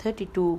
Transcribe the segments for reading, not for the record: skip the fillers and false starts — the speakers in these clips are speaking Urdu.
32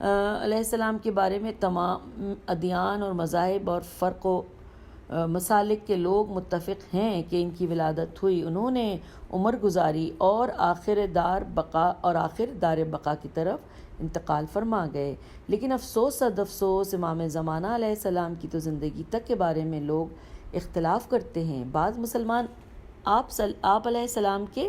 علیہ السلام کے بارے میں تمام ادیان اور مذاہب اور فرق و مسالک کے لوگ متفق ہیں کہ ان کی ولادت ہوئی، انہوں نے عمر گزاری اور آخر دار بقا کی طرف انتقال فرما گئے۔ لیکن افسوس صد افسوس، امام زمانہ علیہ السلام کی تو زندگی تک کے بارے میں لوگ اختلاف کرتے ہیں۔ بعض مسلمان آپ علیہ السلام کے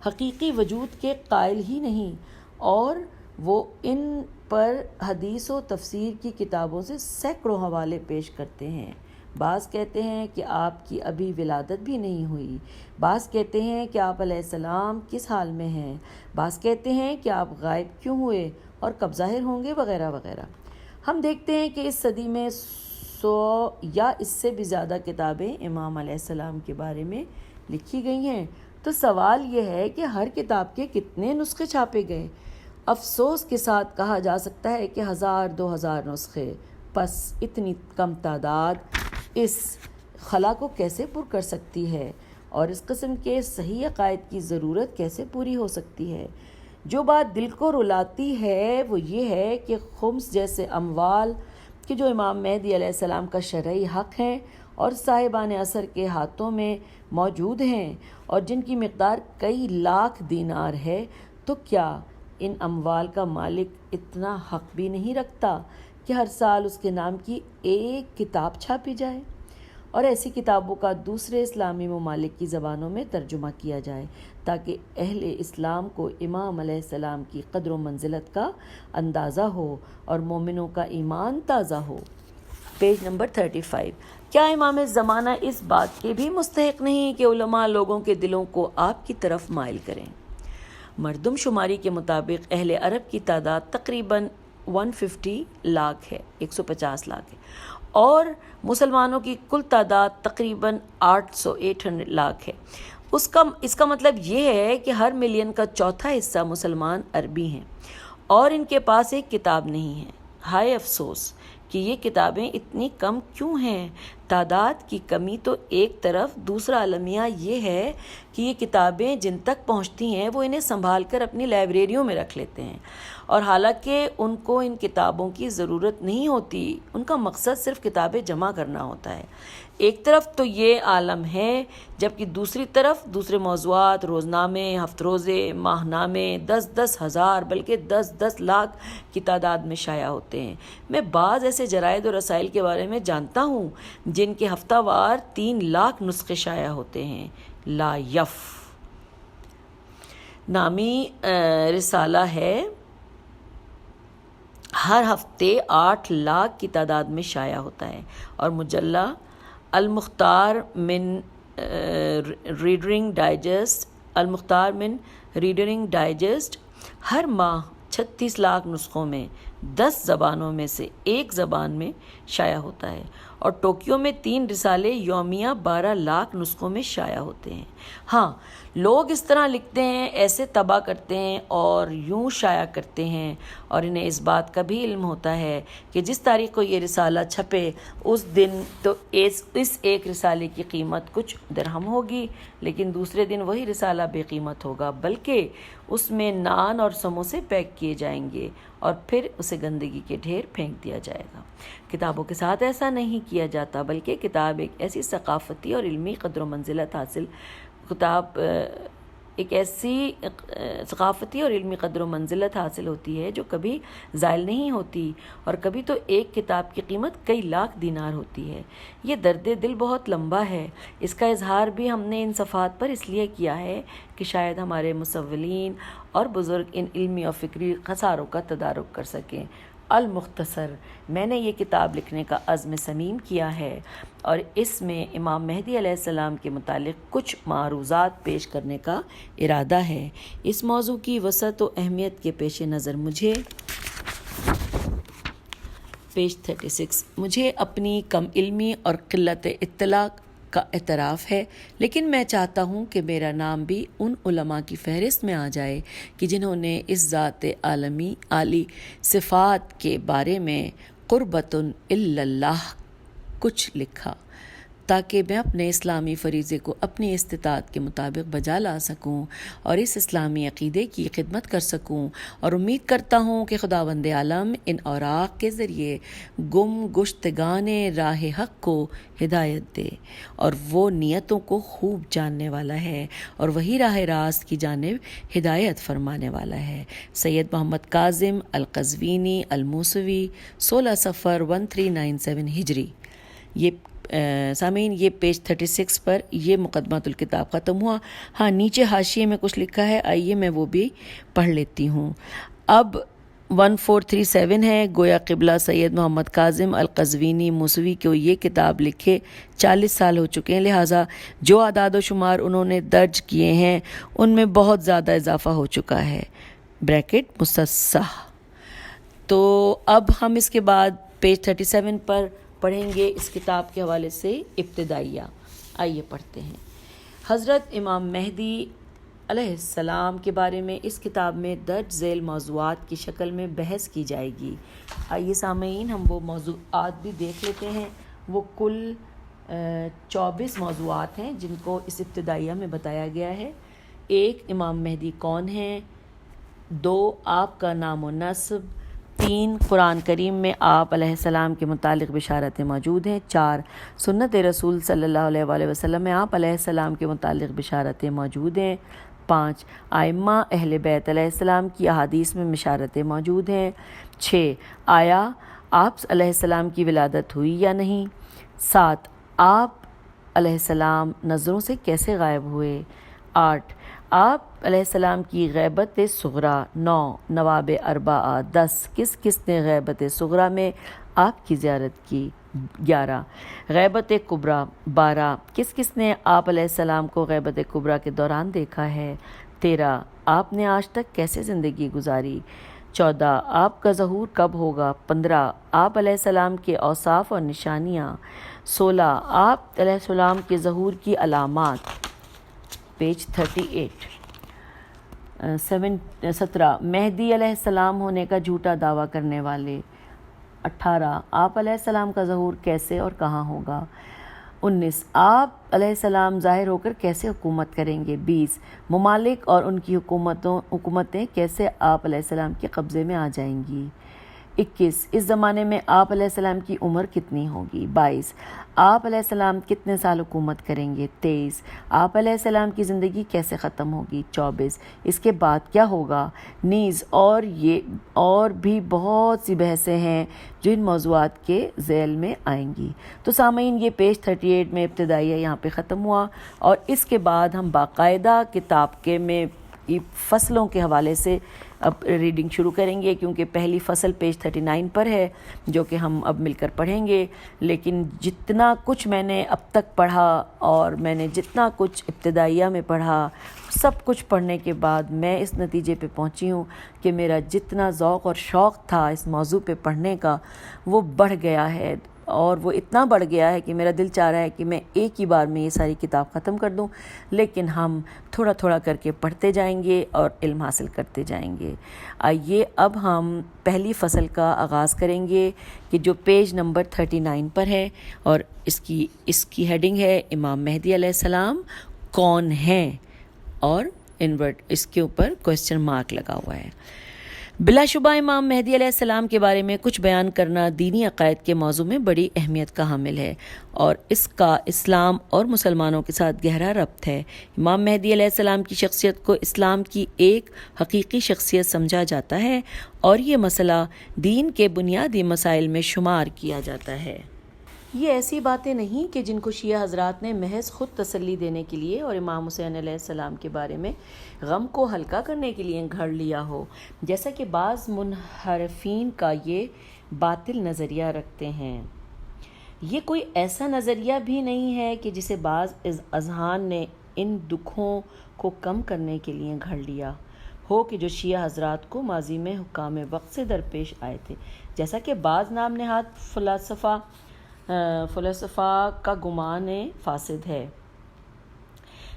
حقیقی وجود کے قائل ہی نہیں، اور وہ ان پر حدیث و تفسیر کی کتابوں سے سینکڑوں حوالے پیش کرتے ہیں۔ بعض کہتے ہیں کہ آپ کی ابھی ولادت بھی نہیں ہوئی، بعض کہتے ہیں کہ آپ علیہ السلام کس حال میں ہیں، بعض کہتے ہیں کہ آپ غائب کیوں ہوئے اور کب ظاہر ہوں گے، وغیرہ وغیرہ۔ ہم دیکھتے ہیں کہ اس صدی میں 100 یا اس سے بھی زیادہ کتابیں امام علیہ السلام کے بارے میں لکھی گئی ہیں۔ تو سوال یہ ہے کہ ہر کتاب کے کتنے نسخے چھاپے گئے؟ افسوس کے ساتھ کہا جا سکتا ہے کہ 1000-2000 نسخے۔ پس اتنی کم تعداد اس خلا کو کیسے پر کر سکتی ہے، اور اس قسم کے صحیح عقائد کی ضرورت کیسے پوری ہو سکتی ہے؟ جو بات دل کو رلاتی ہے وہ یہ ہے کہ خمس جیسے اموال کہ جو امام مہدی علیہ السلام کا شرعی حق ہیں اور صاحبان اثر کے ہاتھوں میں موجود ہیں، اور جن کی مقدار کئی لاکھ دینار ہے، تو کیا ان اموال کا مالک اتنا حق بھی نہیں رکھتا کہ ہر سال اس کے نام کی ایک کتاب چھاپی جائے اور ایسی کتابوں کا دوسرے اسلامی ممالک کی زبانوں میں ترجمہ کیا جائے، تاکہ اہل اسلام کو امام علیہ السلام کی قدر و منزلت کا اندازہ ہو اور مومنوں کا ایمان تازہ ہو۔ Page number 35۔ کیا امام زمانہ اس بات کے بھی مستحق نہیں کہ علماء لوگوں کے دلوں کو آپ کی طرف مائل کریں؟ مردم شماری کے مطابق اہل عرب کی تعداد تقریباً 150 لاکھ ہے، 150 لاکھ ہے، اور مسلمانوں کی کل تعداد تقریباً 800 لاکھ ہے۔ اس کا مطلب یہ ہے کہ ہر ملین کا چوتھا حصہ مسلمان عربی ہیں، اور ان کے پاس ایک کتاب نہیں ہے۔ ہائے افسوس کہ یہ کتابیں اتنی کم کیوں ہیں۔ تعداد کی کمی تو ایک طرف، دوسرا المیہ یہ ہے کہ یہ کتابیں جن تک پہنچتی ہیں وہ انہیں سنبھال کر اپنی لائبریریوں میں رکھ لیتے ہیں، اور حالانکہ ان کو ان کتابوں کی ضرورت نہیں ہوتی، ان کا مقصد صرف کتابیں جمع کرنا ہوتا ہے۔ ایک طرف تو یہ عالم ہے، جبکہ دوسری طرف دوسرے موضوعات، روزنامے، ہفت روزے، ماہ نامے 10-10 ہزار بلکہ 10-10 لاکھ کی تعداد میں شائع ہوتے ہیں۔ میں بعض ایسے جرائد اور رسائل کے بارے میں جانتا ہوں جن کے ہفتہ وار 3 لاکھ نسخے شائع ہوتے ہیں۔ لا یف نامی رسالہ ہے، ہر ہفتے 8 لاکھ کی تعداد میں شائع ہوتا ہے، اور مجلہ المختار من ریڈنگ ڈائجسٹ ہر ماہ 36 لاکھ نسخوں میں 10 زبانوں میں سے ایک زبان میں شائع ہوتا ہے، اور ٹوکیو میں 3 رسالے یومیہ 12 لاکھ نسخوں میں شائع ہوتے ہیں۔ ہاں، لوگ اس طرح لکھتے ہیں، ایسے طبع کرتے ہیں اور یوں شائع کرتے ہیں، اور انہیں اس بات کا بھی علم ہوتا ہے کہ جس تاریخ کو یہ رسالہ چھپے اس دن تو اس ایک رسالے کی قیمت کچھ درہم ہوگی، لیکن دوسرے دن وہی رسالہ بے قیمت ہوگا، بلکہ اس میں نان اور سموسے پیک کیے جائیں گے اور پھر اسے گندگی کے ڈھیر پھینک دیا جائے گا۔ کتابوں کے ساتھ ایسا نہیں کیا جاتا، بلکہ کتاب ایک ایسی ثقافتی اور علمی قدر و منزلت حاصل ہوتی ہے جو کبھی زائل نہیں ہوتی، اور کبھی تو ایک کتاب کی قیمت کئی لاکھ دینار ہوتی ہے۔ یہ درد دل بہت لمبا ہے، اس کا اظہار بھی ہم نے ان صفحات پر اس لیے کیا ہے کہ شاید ہمارے مصولین اور بزرگ ان علمی اور فکری خساروں کا تدارک کر سکیں۔ المختصر، میں نے یہ کتاب لکھنے کا عزم صمیم کیا ہے، اور اس میں امام مہدی علیہ السلام کے متعلق کچھ معروضات پیش کرنے کا ارادہ ہے۔ اس موضوع کی وسعت و اہمیت کے پیش نظر مجھے پیج 36 مجھے اپنی کم علمی اور قلت اطلاع کا اعتراف ہے، لیکن میں چاہتا ہوں کہ میرا نام بھی ان علماء کی فہرست میں آ جائے کہ جنہوں نے اس ذات عالی صفات کے بارے میں قربۃ الی اللہ کچھ لکھا، تاکہ میں اپنے اسلامی فریضے کو اپنی استطاعت کے مطابق بجا لا سکوں اور اس اسلامی عقیدے کی خدمت کر سکوں، اور امید کرتا ہوں کہ خداوند عالم ان اوراق کے ذریعے گم گشتگان راہ حق کو ہدایت دے، اور وہ نیتوں کو خوب جاننے والا ہے اور وہی راہ راست کی جانب ہدایت فرمانے والا ہے۔ سید محمد کاظم القزوینی الموسوی، 16 صفر 1397 ہجری۔ یہ سامعین، یہ پیج 36 پر یہ مقدمات الکتاب ختم ہوا۔ ہاں، نیچے حاشیے میں کچھ لکھا ہے، آئیے میں وہ بھی پڑھ لیتی ہوں۔ اب 1437 ہے، گویا قبلہ سید محمد کاظم القزوینی موسوی کو یہ کتاب لکھے 40 سال ہو چکے ہیں، لہٰذا جو اعداد و شمار انہوں نے درج کیے ہیں ان میں بہت زیادہ اضافہ ہو چکا ہے، بریکٹ مسصح۔ تو اب ہم اس کے بعد پیج 37 پر پڑھیں گے اس کتاب کے حوالے سے ابتدائیہ۔ آئیے پڑھتے ہیں۔ حضرت امام مہدی علیہ السلام کے بارے میں اس کتاب میں درج ذیل موضوعات کی شکل میں بحث کی جائے گی۔ آئیے سامعین، ہم وہ موضوعات بھی دیکھ لیتے ہیں۔ وہ کل 24 موضوعات ہیں جن کو اس ابتدائیہ میں بتایا گیا ہے۔ 1، امام مہدی کون ہیں؟ 2، آپ کا نام و نسب۔ 3، قرآن کریم میں آپ علیہ السلام کے متعلق بشارتیں موجود ہیں۔ 4، سنت رسول صلی اللہ علیہ وآلہ وسلم میں آپ علیہ السلام کے متعلق بشارتیں موجود ہیں۔ 5، ائمہ اہل بیت علیہ السلام کی احادیث میں بشارتیں موجود ہیں۔ 6، آیا آپ علیہ السلام کی ولادت ہوئی یا نہیں؟ 7، آپ علیہ السلام نظروں سے کیسے غائب ہوئے؟ 8، آپ علیہ السلام کی غیبت صغریٰ۔ 9، نواب اربعہ۔ 10، کس کس نے غیبت صغریٰ میں آپ کی زیارت کی؟ 11، غیبت کبریٰ۔ 12، کس کس نے آپ علیہ السلام کو غیبت کبریٰ کے دوران دیکھا ہے؟ 13، آپ نے آج تک کیسے زندگی گزاری؟ 14، آپ کا ظہور کب ہوگا؟ 15، آپ علیہ السلام کے اوصاف اور نشانیاں۔ 16، آپ علیہ السلام کے ظہور کی علامات۔ پیج 38۔ 17، مہدی علیہ السلام ہونے کا جھوٹا دعویٰ کرنے والے۔ 18، آپ علیہ السلام کا ظہور کیسے اور کہاں ہوگا؟ 19، آپ علیہ السلام ظاہر ہو کر کیسے حکومت کریں گے؟ 20، ممالک اور ان کی حکومتیں کیسے آپ علیہ السلام کے قبضے میں آ جائیں گی؟ 21، اس زمانے میں آپ علیہ السلام کی عمر کتنی ہوگی؟ 22، آپ علیہ السلام کتنے سال حکومت کریں گے؟ 23، آپ علیہ السلام کی زندگی کیسے ختم ہوگی؟ 24، اس کے بعد کیا ہوگا؟ نیز اور بھی بہت سی بحثیں ہیں جو ان موضوعات کے ذیل میں آئیں گی۔ تو سامعین، یہ پیج 38 میں ابتدائیہ یہاں پہ ختم ہوا، اور اس کے بعد ہم باقاعدہ کتاب کے میں فصلوں کے حوالے سے اب ریڈنگ شروع کریں گے، کیونکہ پہلی فصل پیج 39 پر ہے جو کہ ہم اب مل کر پڑھیں گے۔ لیکن جتنا کچھ میں نے اب تک پڑھا اور میں نے جتنا کچھ ابتدائیہ میں پڑھا، سب کچھ پڑھنے کے بعد میں اس نتیجے پہ پہنچی ہوں کہ میرا جتنا ذوق اور شوق تھا اس موضوع پہ پڑھنے کا وہ بڑھ گیا ہے، اور وہ اتنا بڑھ گیا ہے کہ میرا دل چاہ رہا ہے کہ میں ایک ہی بار میں یہ ساری کتاب ختم کر دوں، لیکن ہم تھوڑا تھوڑا کر کے پڑھتے جائیں گے اور علم حاصل کرتے جائیں گے۔ آئیے اب ہم پہلی فصل کا آغاز کریں گے کہ جو پیج نمبر 39 پر ہے، اور اس کی ہیڈنگ ہے امام مہدی علیہ السلام کون ہیں، اور اس کے اوپر کوسچن مارک لگا ہوا ہے۔ بلا شبہ امام مہدی علیہ السلام کے بارے میں کچھ بیان کرنا دینی عقائد کے موضوع میں بڑی اہمیت کا حامل ہے، اور اس کا اسلام اور مسلمانوں کے ساتھ گہرا ربط ہے۔ امام مہدی علیہ السلام کی شخصیت کو اسلام کی ایک حقیقی شخصیت سمجھا جاتا ہے، اور یہ مسئلہ دین کے بنیادی مسائل میں شمار کیا جاتا ہے۔ یہ ایسی باتیں نہیں کہ جن کو شیعہ حضرات نے محض خود تسلی دینے کے لیے اور امام حسین علیہ السلام کے بارے میں غم کو ہلکا کرنے کے لیے گھڑ لیا ہو، جیسا کہ بعض منحرفین کا یہ باطل نظریہ رکھتے ہیں۔ یہ کوئی ایسا نظریہ بھی نہیں ہے کہ جسے بعض اذہان نے ان دکھوں کو کم کرنے کے لیے گھڑ لیا ہو کہ جو شیعہ حضرات کو ماضی میں حکام وقت سے درپیش آئے تھے، جیسا کہ بعض نام نہاد فلسفہ کا گمان فاسد ہے۔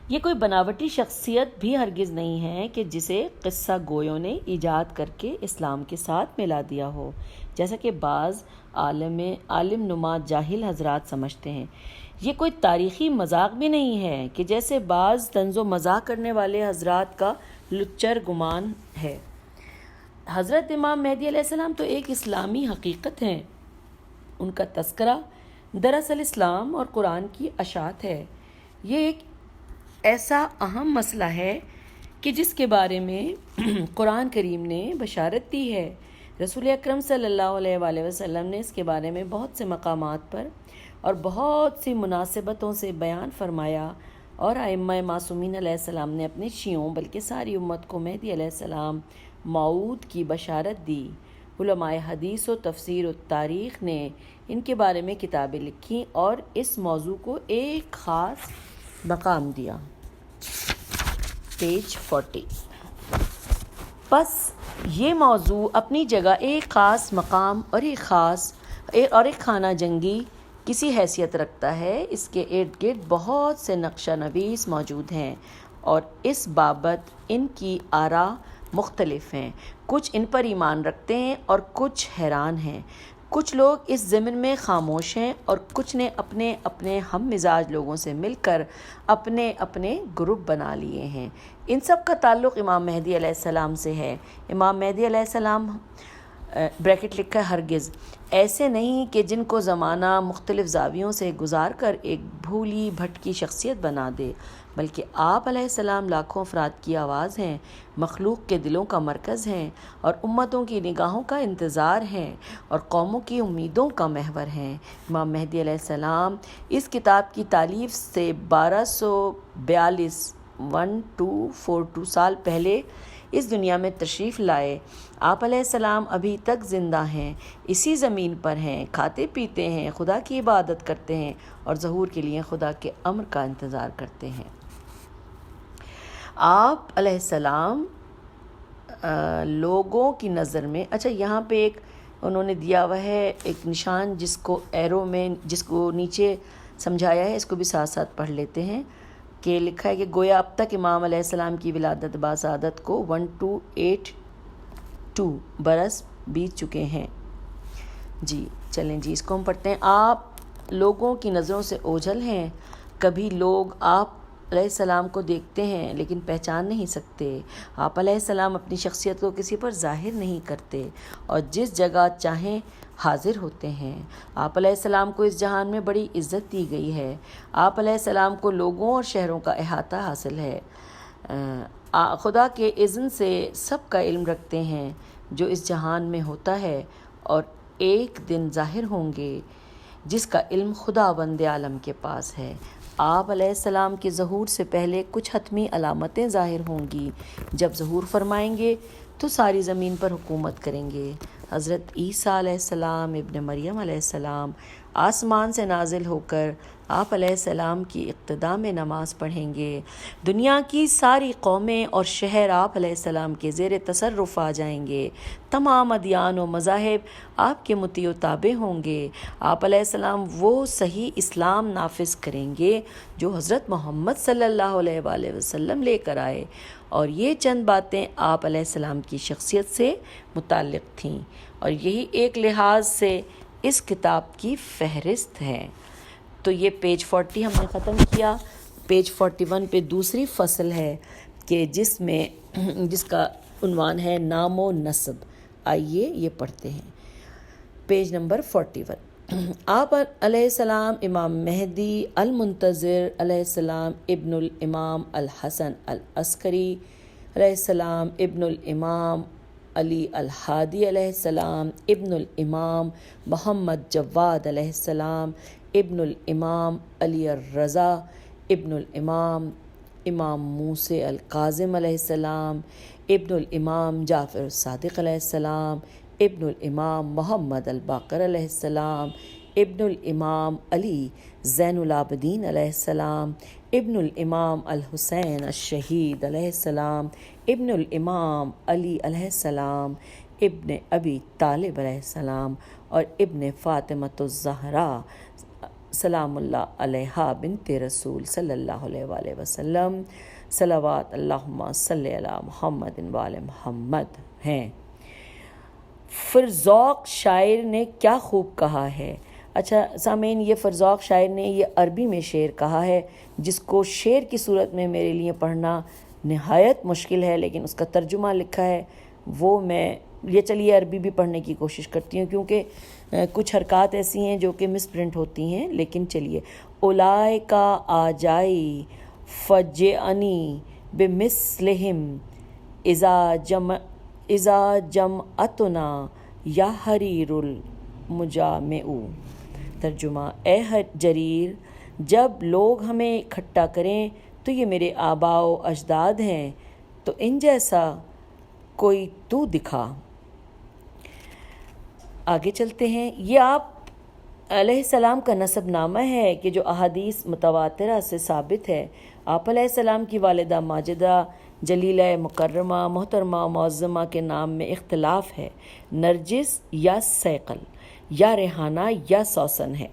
یہ کوئی بناوٹی شخصیت بھی ہرگز نہیں ہے کہ جسے قصہ گویوں نے ایجاد کر کے اسلام کے ساتھ ملا دیا ہو، جیسا کہ بعض عالم نما جاہل حضرات سمجھتے ہیں۔ یہ کوئی تاریخی مذاق بھی نہیں ہے کہ جیسے بعض طنز و مزاح کرنے والے حضرات کا لچر گمان ہے۔ حضرت امام مہدی علیہ السلام تو ایک اسلامی حقیقت ہیں۔ ان کا تذکرہ دراصل اسلام اور قرآن کی اشاعت ہے۔ یہ ایک ایسا اہم مسئلہ ہے کہ جس کے بارے میں قرآن کریم نے بشارت دی ہے۔ رسول اکرم صلی اللہ علیہ وآلہ وسلم نے اس کے بارے میں بہت سے مقامات پر اور بہت سی مناسبتوں سے بیان فرمایا، اور ائمہ معصومین علیہ السلام نے اپنے شیعوں بلکہ ساری امت کو مہدی علیہ السلام موعود کی بشارت دی۔ علماء حدیث و تفسیر و تاریخ نے ان کے بارے میں کتابیں لکھیں اور اس موضوع کو ایک خاص مقام دیا۔ پیج 40۔ پس یہ موضوع اپنی جگہ ایک خاص مقام اور ایک خانہ جنگی کسی حیثیت رکھتا ہے۔ اس کے ارد گرد بہت سے نقشہ نویس موجود ہیں اور اس بابت ان کی آراء مختلف ہیں۔ کچھ ان پر ایمان رکھتے ہیں اور کچھ حیران ہیں۔ کچھ لوگ اس ضمن میں خاموش ہیں اور کچھ نے اپنے اپنے ہم مزاج لوگوں سے مل کر اپنے اپنے گروپ بنا لیے ہیں۔ ان سب کا تعلق امام مہدی علیہ السلام سے ہے۔ امام مہدی علیہ السلام بریکٹ لکھا ہے ہرگز ایسے نہیں کہ جن کو زمانہ مختلف زاویوں سے گزار کر ایک بھولی بھٹکی شخصیت بنا دے، بلکہ آپ علیہ السلام لاکھوں افراد کی آواز ہیں، مخلوق کے دلوں کا مرکز ہیں اور امتوں کی نگاہوں کا انتظار ہیں اور قوموں کی امیدوں کا محور ہیں۔ امام مہدی علیہ السلام اس کتاب کی تالیف سے 1242 سال پہلے اس دنیا میں تشریف لائے۔ آپ علیہ السلام ابھی تک زندہ ہیں، اسی زمین پر ہیں، کھاتے پیتے ہیں، خدا کی عبادت کرتے ہیں اور ظہور کے لیے خدا کے امر کا انتظار کرتے ہیں۔ آپ علیہ السلام لوگوں کی نظر میں یہاں پہ ایک انہوں نے دیا ہوا ہے ایک نشان جس کو ایرو میں جس کو نیچے سمجھایا ہے، اس کو بھی ساتھ ساتھ پڑھ لیتے ہیں کہ لکھا ہے کہ گویا اب تک امام علیہ السلام کی ولادت باسعادت کو 1282 برس بیت چکے ہیں۔ جی چلیں جی اس کو ہم پڑھتے ہیں۔ آپ لوگوں کی نظروں سے اوجھل ہیں، کبھی لوگ آپ علیہ السلام کو دیکھتے ہیں لیکن پہچان نہیں سکتے۔ آپ علیہ السلام اپنی شخصیت کو کسی پر ظاہر نہیں کرتے اور جس جگہ چاہیں حاضر ہوتے ہیں۔ آپ علیہ السلام کو اس جہان میں بڑی عزت دی گئی ہے۔ آپ علیہ السلام کو لوگوں اور شہروں کا احاطہ حاصل ہے۔ خدا کے اذن سے سب کا علم رکھتے ہیں جو اس جہان میں ہوتا ہے اور ایک دن ظاہر ہوں گے، جس کا علم خداوند عالم کے پاس ہے۔ آپ علیہ السلام کے ظہور سے پہلے کچھ حتمی علامتیں ظاہر ہوں گی۔ جب ظہور فرمائیں گے تو ساری زمین پر حکومت کریں گے۔ حضرت عیسیٰ علیہ السلام ابن مریم علیہ السلام آسمان سے نازل ہو کر آپ علیہ السلام کی اقتداء میں نماز پڑھیں گے۔ دنیا کی ساری قومیں اور شہر آپ علیہ السلام کے زیر تصرف آ جائیں گے۔ تمام ادیان و مذاہب آپ کے مطیع و تابع ہوں گے۔ آپ علیہ السلام وہ صحیح اسلام نافذ کریں گے جو حضرت محمد صلی اللہ علیہ وآلہ وسلم لے کر آئے، اور یہ چند باتیں آپ علیہ السلام کی شخصیت سے متعلق تھیں، اور یہی ایک لحاظ سے اس کتاب کی فہرست ہے۔ تو یہ پیج 40 ہم نے ختم کیا۔ پیج 41 پہ دوسری فصل ہے کہ جس کا عنوان ہے نام و نسب۔ آئیے یہ پڑھتے ہیں۔ Page number 41۔ آپ علیہ السلام امام مہدی المنتظر علیہ السلام ابن الامام الحسن العسکری علیہ السلام ابن الامام علی الہادی علیہ السلام ابن الامام محمد جواد علیہ السلام ابن الامام علی الرضا ابن الامام امام موسی الکاظم علیہ السلام ابن الامام جعفر الصادق علیہ السلام ابن الامام محمد الباقر علیہ السلام ابن الامام علی زین العابدین علیہ السلام ابن الامام الحسین الشہید علیہ السلام ابن الامام علی علیہ السلام ابن ابی طالب علیہ السلام اور ابن فاطمۃ الزہرا سلام اللہ علیہ بنت رسول صلی اللہ علیہ وآلہ وسلم، صلوات اللہم صلی علی محمد وآل محمد ہیں۔ فرزوق شاعر نے کیا خوب کہا ہے۔ اچھا سامعین، یہ فرزوق شاعر نے یہ عربی میں شعر کہا ہے جس کو شعر کی صورت میں میرے لیے پڑھنا نہایت مشکل ہے، لیکن اس کا ترجمہ لکھا ہے وہ میں یہ چلیے عربی بھی پڑھنے کی کوشش کرتی ہوں، کیونکہ کچھ حرکات ایسی ہیں جو کہ مس پرنٹ ہوتی ہیں، لیکن چلیے۔ اولائکا آجائی فجعنی بمثلہم اذا جمعتنا یا حریر المجامع۔ ترجمہ، اے جریر، جب لوگ ہمیں اکٹھا کریں تو یہ میرے آباء و اجداد ہیں، تو ان جیسا کوئی تو دکھا۔ آگے چلتے ہیں۔ یہ آپ علیہ السلام کا نسب نامہ ہے کہ جو احادیث متواترہ سے ثابت ہے۔ آپ علیہ السلام کی والدہ ماجدہ جلیلہ مکرمہ محترمہ و معظمہ کے نام میں اختلاف ہے، نرجس یا سیقل یا ریحانہ یا سوسن ہے۔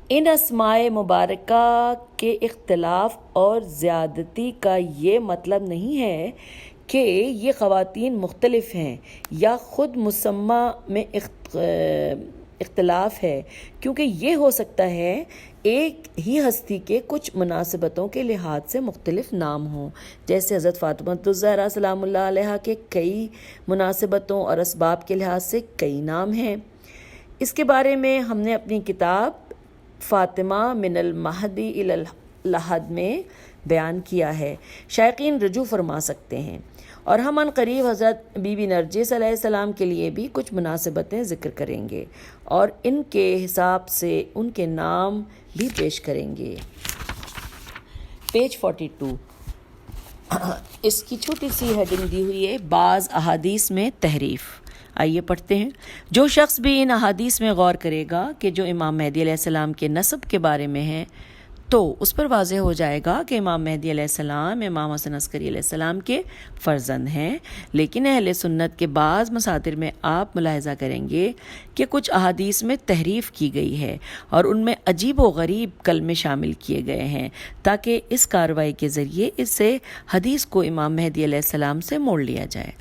ان اسماء مبارکہ کے اختلاف اور زیادتی کا یہ مطلب نہیں ہے کہ یہ خواتین مختلف ہیں یا خود مسمى میں اختلاف ہے، کیونکہ یہ ہو سکتا ہے ایک ہی ہستی کے کچھ مناسبتوں کے لحاظ سے مختلف نام ہوں، جیسے حضرت فاطمہ الزہرا سلام اللہ علیہا کے کئی مناسبتوں اور اسباب کے لحاظ سے کئی نام ہیں۔ اس کے بارے میں ہم نے اپنی کتاب فاطمہ من المہدی الی اللحد میں بیان کیا ہے، شائقین رجوع فرما سکتے ہیں۔ اور ہم ان قریب حضرت بی بی نرجس علیہ السلام کے لیے بھی کچھ مناسبتیں ذکر کریں گے اور ان کے حساب سے ان کے نام بھی پیش کریں گے۔ پیج 42، اس کی چھوٹی سی ہیڈنگ دی ہوئی ہے، بعض احادیث میں تحریف۔ آئیے پڑھتے ہیں۔ جو شخص بھی ان احادیث میں غور کرے گا کہ جو امام مہدی علیہ السلام کے نسب کے بارے میں ہیں، تو اس پر واضح ہو جائے گا کہ امام مہدی علیہ السلام امام حسن عسکری علیہ السلام کے فرزند ہیں، لیکن اہل سنت کے بعض مصادر میں آپ ملاحظہ کریں گے کہ کچھ احادیث میں تحریف کی گئی ہے اور ان میں عجیب و غریب کلمے شامل کیے گئے ہیں تاکہ اس کارروائی کے ذریعے اس سے حدیث کو امام مہدی علیہ السلام سے موڑ لیا جائے۔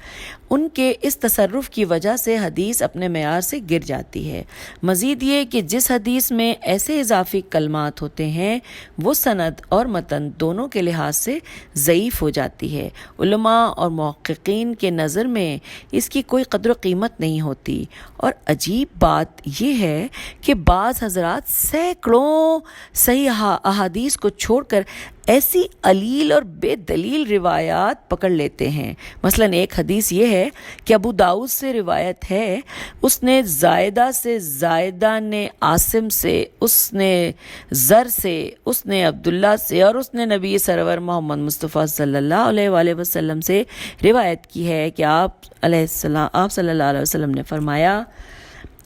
ان کے اس تصرف کی وجہ سے حدیث اپنے معیار سے گر جاتی ہے۔ مزید یہ کہ جس حدیث میں ایسے اضافی کلمات ہوتے ہیں وہ سند اور متن دونوں کے لحاظ سے ضعیف ہو جاتی ہے۔ علماء اور محققین کے نظر میں اس کی کوئی قدر و قیمت نہیں ہوتی، اور عجیب بات یہ ہے کہ بعض حضرات سینکڑوں صحیح احادیث کو چھوڑ کر ایسی علیل اور بے دلیل روایات پکڑ لیتے ہیں۔ مثلا ایک حدیث یہ ہے کہ ابو داؤد سے روایت ہے، اس نے زائدہ سے، زائدہ نے عاصم سے، اس نے زر سے، اس نے عبداللہ سے، اور اس نے نبی سرور محمد مصطفیٰ صلی اللہ علیہ وآلہ وسلم سے روایت کی ہے کہ آپ صلی اللہ علیہ وسلم نے فرمایا،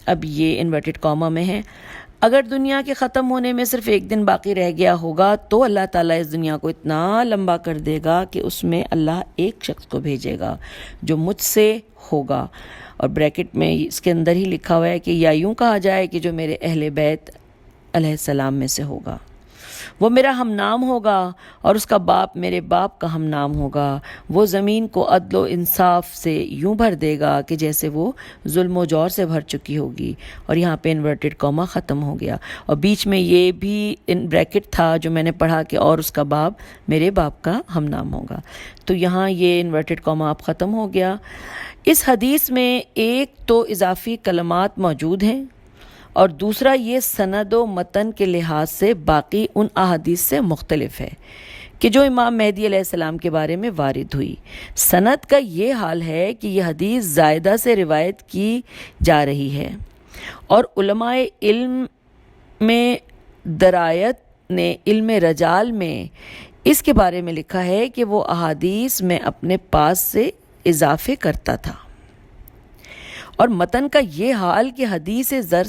اب یہ انورٹڈ کاما میں ہے، اگر دنیا کے ختم ہونے میں صرف ایک دن باقی رہ گیا ہوگا تو اللہ تعالیٰ اس دنیا کو اتنا لمبا کر دے گا کہ اس میں اللہ ایک شخص کو بھیجے گا جو مجھ سے ہوگا، اور بریکٹ میں اس کے اندر ہی لکھا ہوا ہے کہ یا یوں کہا جائے کہ جو میرے اہل بیت علیہ السلام میں سے ہوگا، وہ میرا ہم نام ہوگا اور اس کا باپ میرے باپ کا ہم نام ہوگا، وہ زمین کو عدل و انصاف سے یوں بھر دے گا کہ جیسے وہ ظلم و جور سے بھر چکی ہوگی، اور یہاں پہ انورٹڈ کاما ختم ہو گیا، اور بیچ میں یہ بھی ان بریکٹ تھا جو میں نے پڑھا کہ اور اس کا باپ میرے باپ کا ہم نام ہوگا، تو یہاں یہ انورٹڈ کاما اب ختم ہو گیا۔ اس حدیث میں ایک تو اضافی کلمات موجود ہیں، اور دوسرا یہ سند و متن کے لحاظ سے باقی ان احادیث سے مختلف ہے کہ جو امام مہدی علیہ السلام کے بارے میں وارد ہوئی۔ سند کا یہ حال ہے کہ یہ حدیث زائدہ سے روایت کی جا رہی ہے، اور علماء علم میں درایت نے علم رجال میں اس کے بارے میں لکھا ہے کہ وہ احادیث میں اپنے پاس سے اضافے کرتا تھا، اور متن کا یہ حال کہ حدیث زر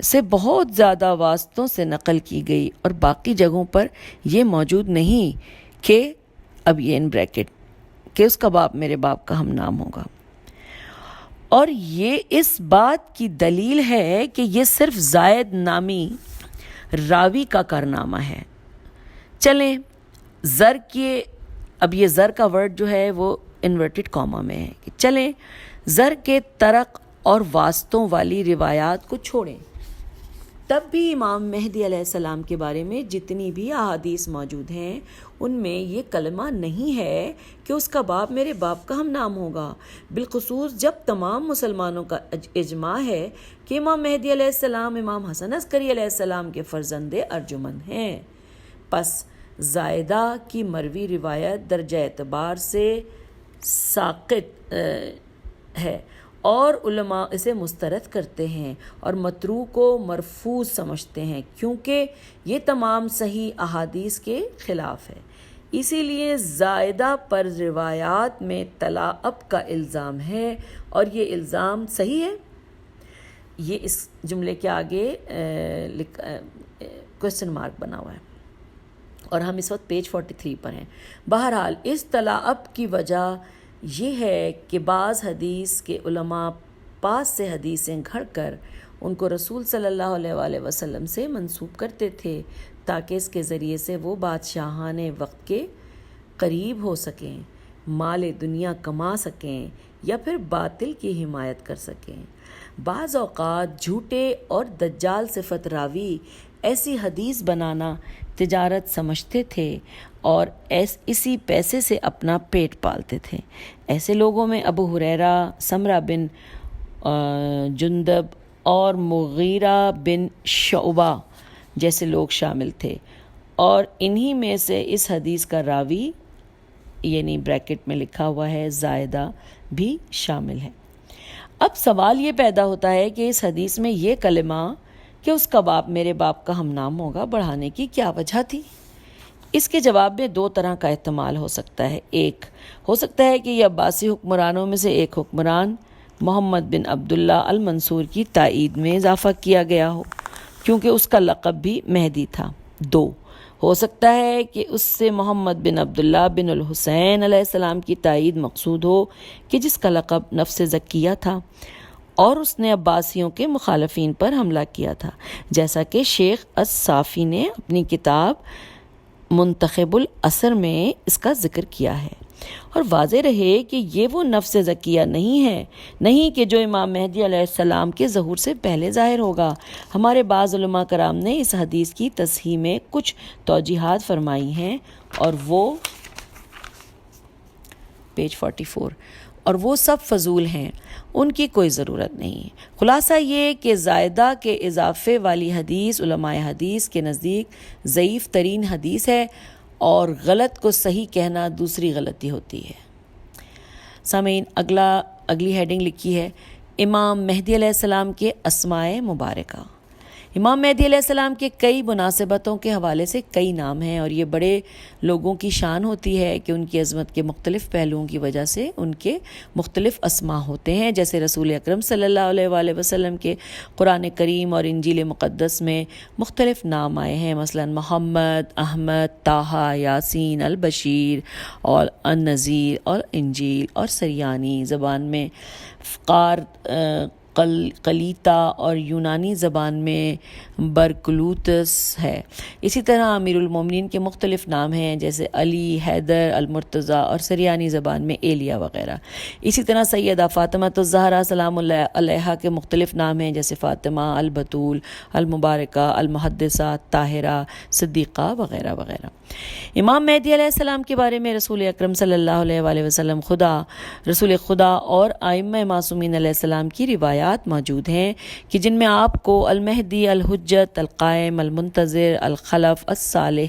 سے بہت زیادہ واسطوں سے نقل کی گئی، اور باقی جگہوں پر یہ موجود نہیں کہ اب یہ ان بریکٹ کہ اس کا باپ میرے باپ کا ہم نام ہوگا، اور یہ اس بات کی دلیل ہے کہ یہ صرف زائد نامی راوی کا کارنامہ ہے۔ چلیں زر کے، اب یہ زر کا ورڈ جو ہے وہ انورٹڈ کاما میں ہے، کہ چلیں زر کے طرق اور واسطوں والی روایات کو چھوڑیں۔ تب بھی امام مہدی علیہ السلام کے بارے میں جتنی بھی احادیث موجود ہیں ان میں یہ کلمہ نہیں ہے کہ اس کا باپ میرے باپ کا ہم نام ہوگا، بالخصوص جب تمام مسلمانوں کا اجماع ہے کہ امام مہدی علیہ السلام امام حسن عسکری علیہ السلام کے فرزند ارجمند ہیں۔ پس زائدہ کی مروی روایت درجہ اعتبار سے ساقط ہے اور علماء اسے مسترد کرتے ہیں اور متروک کو مرفوض سمجھتے ہیں، کیونکہ یہ تمام صحیح احادیث کے خلاف ہے۔ اسی لیے زائدہ پر روایات میں تلاعب کا الزام ہے، اور یہ الزام صحیح ہے۔ یہ اس جملے کے آگے کوسچن مارک بنا ہوا ہے، اور ہم اس وقت پیج 43 پر ہیں۔ بہرحال اس تلاعب کی وجہ یہ ہے کہ بعض حدیث کے علماء پاس سے حدیثیں گھڑ کر ان کو رسول صلی اللہ علیہ وآلہ وسلم سے منسوب کرتے تھے، تاکہ اس کے ذریعے سے وہ بادشاہان وقت کے قریب ہو سکیں، مال دنیا کما سکیں یا پھر باطل کی حمایت کر سکیں۔ بعض اوقات جھوٹے اور دجال صفت راوی ایسی حدیث بنانا تجارت سمجھتے تھے اور اسی پیسے سے اپنا پیٹ پالتے تھے۔ ایسے لوگوں میں ابو ہریرہ، سمرہ بن جندب اور مغیرہ بن شعبہ جیسے لوگ شامل تھے، اور انہی میں سے اس حدیث کا راوی یعنی بریکٹ میں لکھا ہوا ہے زائدہ بھی شامل ہے۔ اب سوال یہ پیدا ہوتا ہے کہ اس حدیث میں یہ کلمہ کہ اس کا باپ میرے باپ کا ہم نام ہوگا بڑھانے کی کیا وجہ تھی؟ اس کے جواب میں دو طرح کا احتمال ہو سکتا ہے۔ ایک ہو سکتا ہے کہ یہ عباسی حکمرانوں میں سے ایک حکمران محمد بن عبداللہ المنصور کی تائید میں اضافہ کیا گیا ہو، کیونکہ اس کا لقب بھی مہدی تھا۔ دو ہو سکتا ہے کہ اس سے محمد بن عبداللہ بن الحسین علیہ السلام کی تائید مقصود ہو، کہ جس کا لقب نفس زکیہ تھا اور اس نے عباسیوں کے مخالفین پر حملہ کیا تھا، جیسا کہ شیخ الصافی نے اپنی کتاب منتخب الاثر میں اس کا ذکر کیا ہے۔ اور واضح رہے کہ یہ وہ نفس زکیہ نہیں کہ جو امام مہدی علیہ السلام کے ظہور سے پہلے ظاہر ہوگا۔ ہمارے بعض علماء کرام نے اس حدیث کی تصحیح میں کچھ توجیحات فرمائی ہیں، اور وہ پیج 44، اور وہ سب فضول ہیں، ان کی کوئی ضرورت نہیں۔ خلاصہ یہ کہ زائدہ کے اضافے والی حدیث علماء حدیث کے نزدیک ضعیف ترین حدیث ہے، اور غلط کو صحیح کہنا دوسری غلطی ہوتی ہے۔ سامعین، اگلی ہیڈنگ لکھی ہے امام مہدی علیہ السلام کے اسماء مبارکہ۔ امام مہدی علیہ السلام کے کئی مناسبتوں کے حوالے سے کئی نام ہیں، اور یہ بڑے لوگوں کی شان ہوتی ہے کہ ان کی عظمت کے مختلف پہلوؤں کی وجہ سے ان کے مختلف اسماء ہوتے ہیں۔ جیسے رسول اکرم صلی اللہ علیہ وآلہ وسلم کے قرآن کریم اور انجیل مقدس میں مختلف نام آئے ہیں، مثلا محمد، احمد، طٰہٰ، یاسین، البشیر اور النذیر، اور انجیل اور سریانی زبان میں فقار، قلیتا، اور یونانی زبان میں برکلوتس ہے۔ اسی طرح امیر المومنین کے مختلف نام ہیں، جیسے علی، حیدر، المرتضیٰ، اور سریانی زبان میں ایلیا وغیرہ۔ اسی طرح سیدہ فاطمہ الزہرا سلام اللہ علیہا کے مختلف نام ہیں، جیسے فاطمہ، البتول، المبارکہ، المحدثہ، طاہرہ، صدیقہ وغیرہ وغیرہ۔ امام مہدی علیہ السلام کے بارے میں رسول اکرم صلی اللہ علیہ وآلہ وسلم، رسول خدا اور ائمہ معصومین علیہ السلام کی روایات موجود ہیں کہ جن میں آپ کو المہدی، الحجت، القائم، المنتظر، الخلف، الصالح،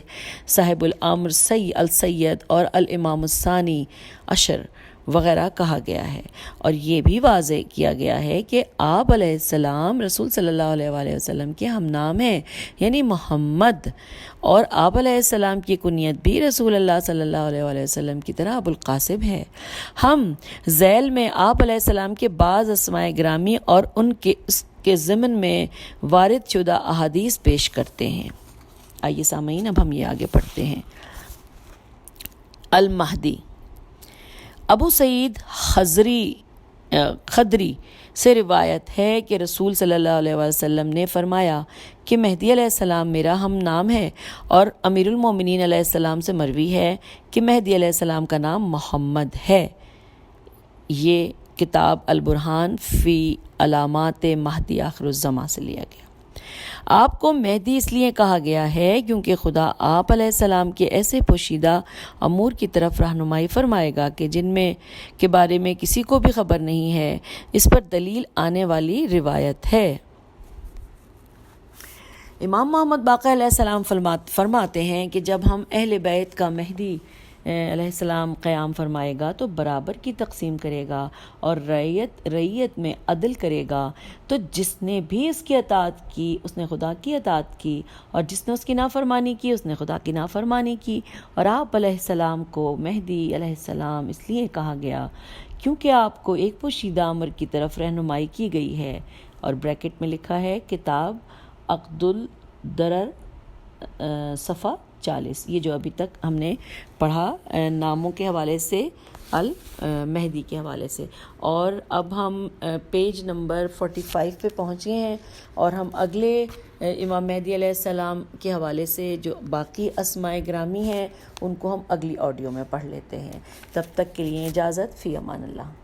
صاحب الامر، السید اور الامام الثانی عشر وغیرہ کہا گیا ہے، اور یہ بھی واضح کیا گیا ہے کہ آپ علیہ السلام رسول صلی اللہ علیہ وآلہ وسلم کے ہم نام ہیں، یعنی محمد، اور آپ علیہ السلام کی کنیت بھی رسول اللہ صلی اللہ علیہ وآلہ وسلم کی طرح ابو القاسم ہے۔ ہم ذیل میں آپ علیہ السلام کے بعض اسماء گرامی اور ان کے ضمن میں وارد شدہ احادیث پیش کرتے ہیں۔ آئیے سامعین، اب ہم یہ آگے پڑھتے ہیں۔ المہدی، ابو سعید خضری خدری سے روایت ہے کہ رسول صلی اللہ علیہ وسلم نے فرمایا کہ مہدی علیہ السلام میرا ہم نام ہے، اور امیر المومنین علیہ السلام سے مروی ہے کہ مہدی علیہ السلام کا نام محمد ہے۔ یہ کتاب البرہان فی علامات مہدی آخر الزماں سے لیا گیا۔ آپ کو مہدی اس لیے کہا گیا ہے کیونکہ خدا آپ علیہ السلام کے ایسے پوشیدہ امور کی طرف رہنمائی فرمائے گا کہ جن میں کے بارے میں کسی کو بھی خبر نہیں ہے۔ اس پر دلیل آنے والی روایت ہے۔ امام محمد باقر علیہ السلام فرماتے ہیں کہ جب ہم اہل بیت کا مہدی علیہ السلام قیام فرمائے گا تو برابر کی تقسیم کرے گا اور رعیت میں عدل کرے گا، تو جس نے بھی اس کی اطاعت کی اس نے خدا کی اطاعت کی، اور جس نے اس کی نافرمانی کی اس نے خدا کی نافرمانی کی۔ اور آپ علیہ السلام کو مہدی علیہ السلام اس لیے کہا گیا کیونکہ آپ کو ایک پوشیدہ امر کی طرف رہنمائی کی گئی ہے۔ اور بریکٹ میں لکھا ہے کتاب عقد الدرر صفحہ 40، یہ جو ابھی تک ہم نے پڑھا ناموں کے حوالے سے المہدی کے حوالے سے۔ اور اب ہم پیج نمبر 45 پہ پہنچ گئے ہیں، اور ہم اگلے امام مہدی علیہ السلام کے حوالے سے جو باقی اسماء گرامی ہیں ان کو ہم اگلی آڈیو میں پڑھ لیتے ہیں۔ تب تک کے لیے اجازت، فی امان اللہ۔